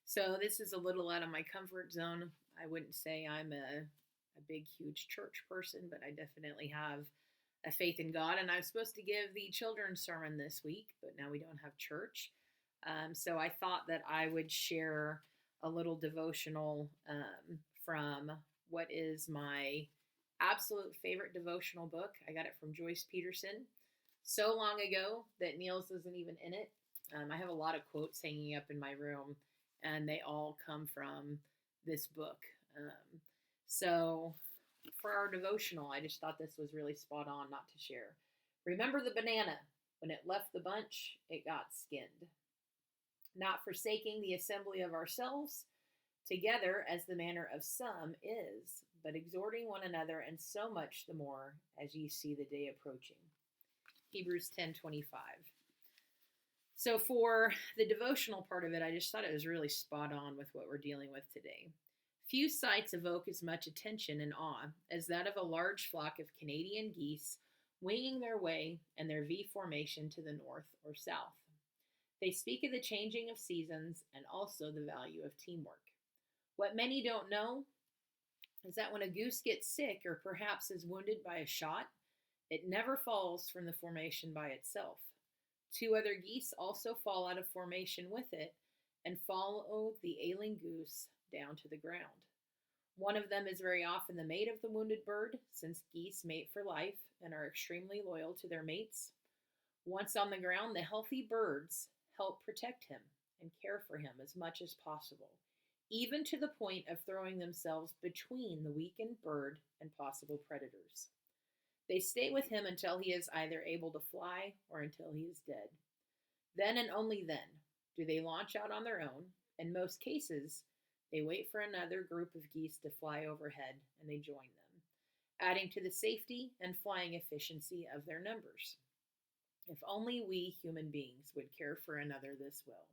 So this is a little out of my comfort zone. I wouldn't say I'm a big, huge church person, but I definitely have a faith in God. And I was supposed to give the children's sermon this week, but now we don't have church. So I thought that I would share a little devotional from what is my absolute favorite devotional book. I got it from Joyce Peterson so long ago that Niels isn't even in it. I have a lot of quotes hanging up in my room, and they all come from this book. So, for our devotional, I just thought this was really spot on not to share. Remember the banana. When it left the bunch, it got skinned. Not forsaking the assembly of ourselves together as the manner of some is, but exhorting one another, and so much the more as ye see the day approaching. Hebrews 10:25. So for the devotional part of it, I just thought it was really spot on with what we're dealing with today. Few sights evoke as much attention and awe as that of a large flock of Canadian geese winging their way in their V formation to the north or south. They speak of the changing of seasons and also the value of teamwork. What many don't know is that when a goose gets sick or perhaps is wounded by a shot, it never falls from the formation by itself. Two other geese also fall out of formation with it and follow the ailing goose down to the ground. One of them is very often the mate of the wounded bird, since geese mate for life and are extremely loyal to their mates. Once on the ground, the healthy birds help protect him and care for him as much as possible, even to the point of throwing themselves between the weakened bird and possible predators. They stay with him until he is either able to fly or until he is dead. Then and only then do they launch out on their own. In most cases, they wait for another group of geese to fly overhead and they join them, adding to the safety and flying efficiency of their numbers. If only we human beings would care for another this well.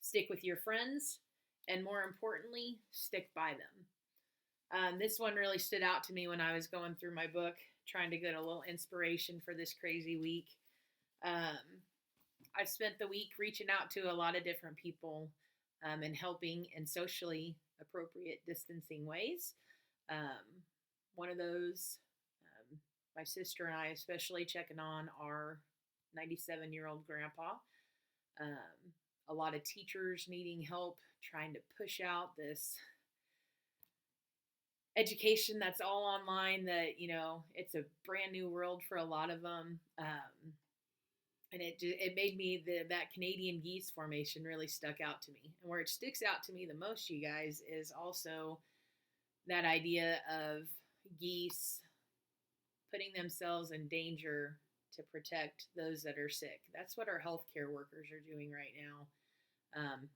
Stick with your friends, and more importantly, stick by them. This one really stood out to me when I was going through my book, trying to get a little inspiration for this crazy week. I've spent the week reaching out to a lot of different people and helping in socially appropriate distancing ways. One of those, my sister and I, especially checking on our 97-year-old grandpa. A lot of teachers needing help trying to push out this education that's all online, that it's a brand new world for a lot of them. And it made me, that Canadian geese formation really stuck out to me. And where it sticks out to me the most, you guys, is also that idea of geese putting themselves in danger to protect those that are sick. That's what our healthcare workers are doing right now. And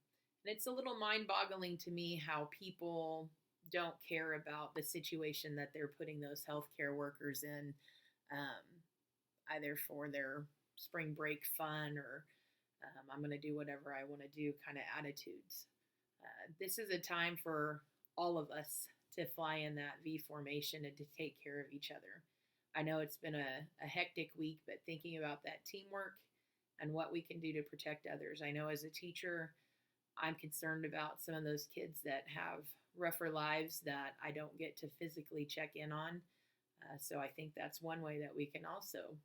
it's a little mind-boggling to me how people don't care about the situation that they're putting those healthcare workers in, either for their spring break fun or I'm going to do whatever I want to do kind of attitudes. This is a time for all of us to fly in that V formation and to take care of each other. I know it's been a hectic week, but thinking about that teamwork and what we can do to protect others. I know as a teacher, I'm concerned about some of those kids that have rougher lives that I don't get to physically check in on. So I think that's one way that we can also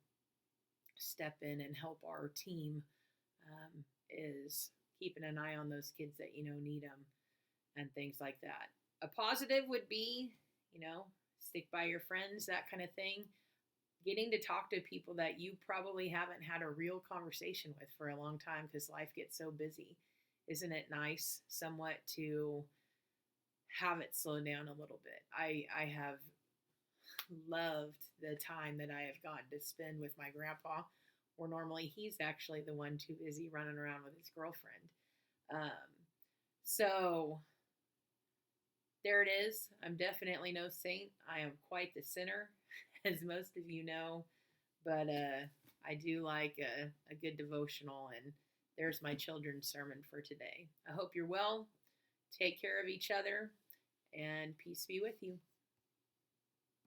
step in and help our team, is keeping an eye on those kids that need them and things like that. A positive would be, stick by your friends, that kind of thing. Getting to talk to people that you probably haven't had a real conversation with for a long time because life gets so busy. Isn't it nice somewhat to have it slow down a little bit? I have loved the time that I have gotten to spend with my grandpa, where normally he's actually the one too busy running around with his girlfriend. So there it is. I'm definitely no saint. I am quite the sinner, as most of you know, but I do like a good devotional, and there's my children's sermon for today. I hope you're well. Take care of each other, and peace be with you.